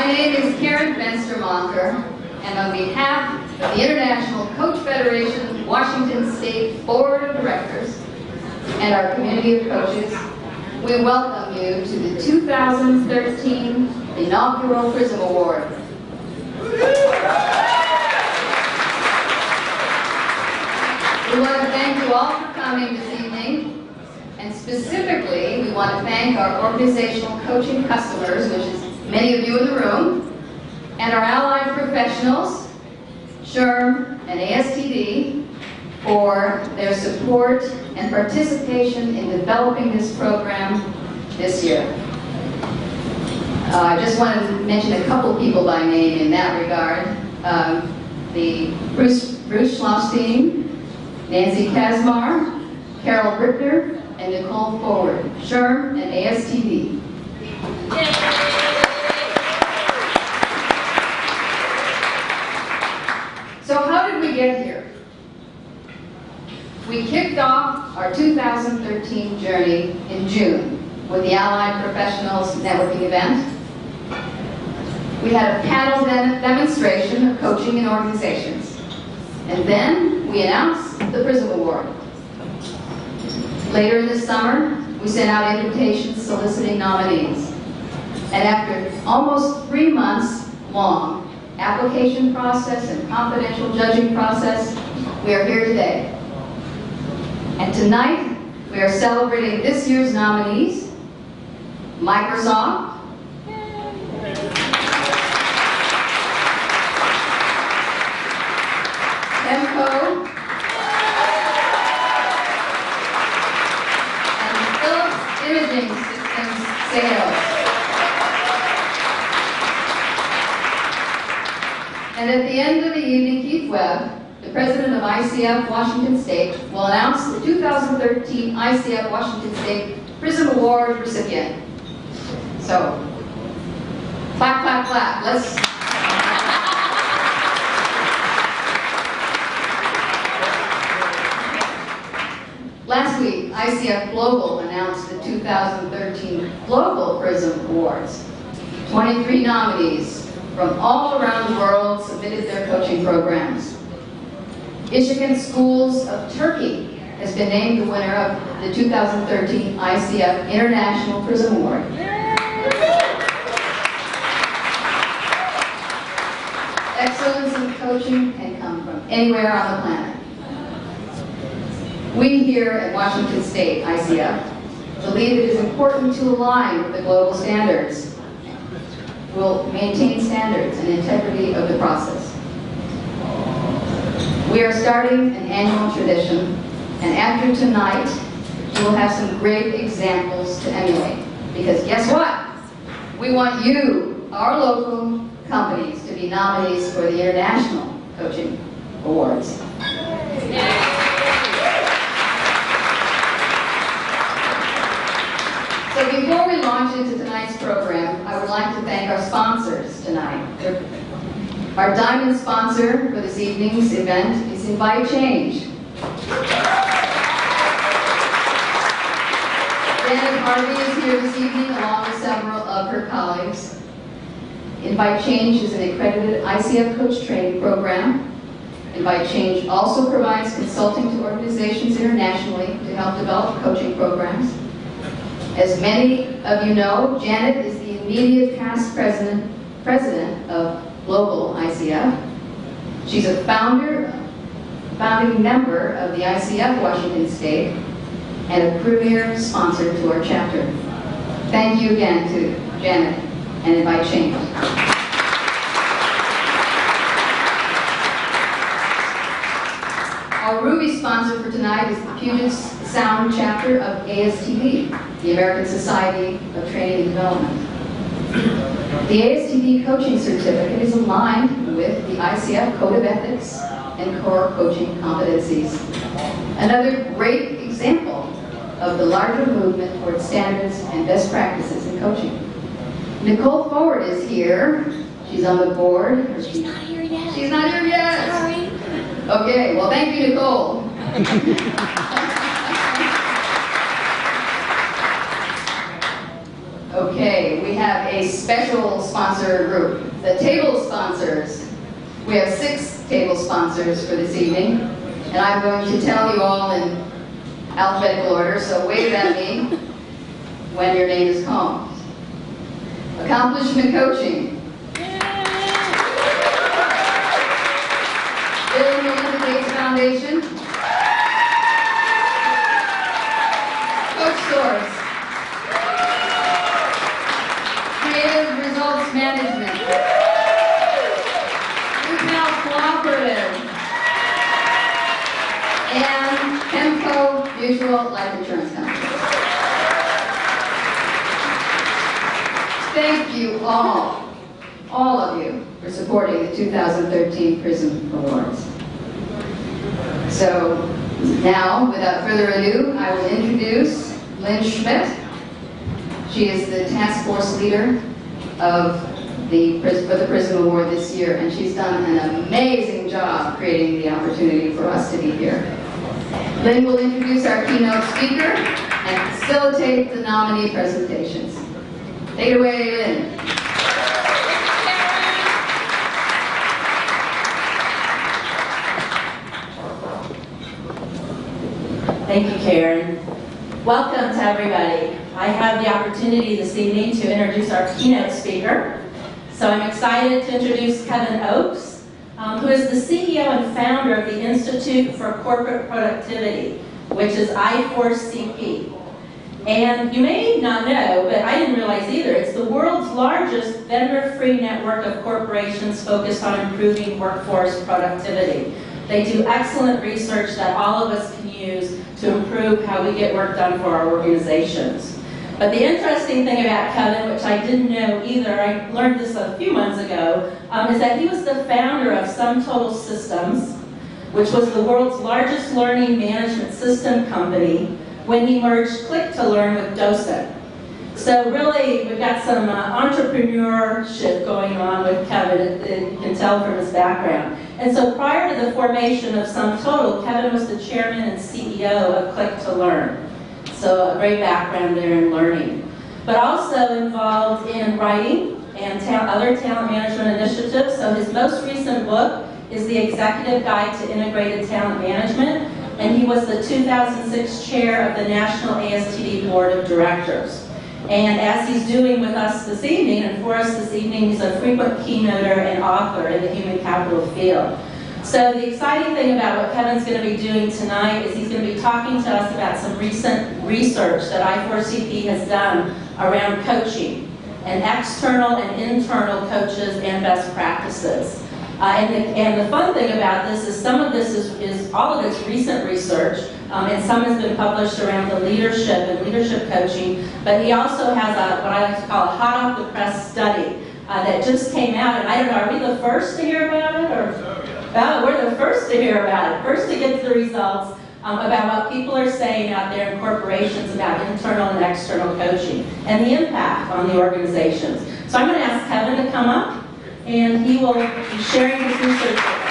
My name is Karen Benstermonker, and on behalf of the International Coach Federation Washington State Board of Directors and our community of coaches, we welcome you to the 2013 inaugural Prism Award. We want to thank you all for coming this evening, and specifically, we want to thank our organizational coaching customers, which is many of you in the room, and our allied professionals, SHRM and ASTD, for their support and participation in developing this program this year. I just want to mention a couple people by name in that regard. The Bruce Schlofstein, Nancy Kasmar, Carol Brickner, and Nicole Forward, SHRM and ASTD. So how did we get here? We kicked off our 2013 journey in June with the Allied Professionals Networking event. We had a panel demonstration of coaching in organizations. And then we announced the Prism Award. Later in the summer, we sent out invitations soliciting nominees. And after almost 3 months long application process and confidential judging process, we are here today. And tonight, we are celebrating this year's nominees: Microsoft, Temco, and Philips Imaging Systems Sales. And at the end of the evening, Keith Webb, the president of ICF Washington State, will announce the 2013 ICF Washington State Prism Award recipient. So, clap, clap, clap. Let's. Last week, ICF Global announced the 2013 Global Prism Awards. 23 nominees from all around the world submitted their coaching programs. Michigan Schools of Turkey has been named the winner of the 2013 ICF International Prism Award. Excellence in coaching can come from anywhere on the planet. We here at Washington State ICF believe it is important to align with the global standards. We'll maintain standards and integrity of the process. We are starting an annual tradition, and after tonight, you will have some great examples to emulate. Because guess what? We want you, our local companies, to be nominees for the International Coaching Awards. So before we launch into tonight's program, I would like to thank our sponsors tonight. Our diamond sponsor for this evening's event is Invite Change. Janet Harvey is here this evening along with several of her colleagues. Invite Change is an accredited ICF coach training program. Invite Change also provides consulting to organizations internationally to help develop coaching programs. As many of you know, Janet is the immediate past president of Global ICF. She's a founding member of the ICF Washington State and a premier sponsor to our chapter. Thank you again to Janet and Invite Change. Our Ruby sponsor for tonight is the Puget Sound chapter of ASTD, the American Society of Training and Development. The ASTD coaching certificate is aligned with the ICF Code of Ethics and core coaching competencies. Another great example of the larger movement towards standards and best practices in coaching. Nicole Forward is here. She's on the board. She's not here yet. She's not here yet. Sorry. Okay, well, thank you, Nicole. Okay, we have a special sponsor group, the table sponsors. We have 6 table sponsors for this evening, and I'm going to tell you all in alphabetical order, so wave at me when your name is called. Accomplishment Coaching. Bill and Melinda Gates Foundation. Coach Stores. Creative Results Management. Retail Cooperative. And Hemco Mutual Life Insurance Company. Thank you all of you, for supporting the 2013 Prism Awards. So now, without further ado, I will introduce Lynn Schmidt. She is the task force leader for the Prism Award this year, and she's done an amazing job creating the opportunity for us to be here. Lynn will introduce our keynote speaker and facilitate the nominee presentations. Take it away, Lynn. Thank you, Karen. Welcome to everybody. I have the opportunity this evening to introduce our keynote speaker. So I'm excited to introduce Kevin Oakes, who is the CEO and founder of the Institute for Corporate Productivity, which is I4CP. And you may not know, but I didn't realize either, it's the world's largest vendor-free network of corporations focused on improving workforce productivity. They do excellent research that all of us can use to improve how we get work done for our organizations. But the interesting thing about Kevin, which I didn't know either, I learned this a few months ago, is that he was the founder of Sum Total Systems, which was the world's largest learning management system company, when he merged Click to Learn with Docent. So really, we've got some entrepreneurship going on with Kevin, you can tell from his background. And so prior to the formation of Sum Total, Kevin was the chairman and CEO of Click to Learn. So a great background there in learning. But also involved in writing and other talent management initiatives. So his most recent book is The Executive Guide to Integrated Talent Management, and he was the 2006 chair of the National ASTD Board of Directors. And as he's doing with us this evening, and for us this evening, he's a frequent keynoter and author in the human capital field. So the exciting thing about what Kevin's going to be doing tonight is he's going to be talking to us about some recent research that I4CP has done around coaching, and external and internal coaches and best practices. And the fun thing about this is some of this is all of its recent research, and some has been published around the leadership and leadership coaching, but he also has what I like to call a hot off the press study that just came out, and I don't know, are we the first to hear about it? Or? Oh, we're the first to hear about it, first to get the results about what people are saying out there in corporations about internal and external coaching and the impact on the organizations. So I'm going to ask Kevin to come up, and he will be sharing his research with us.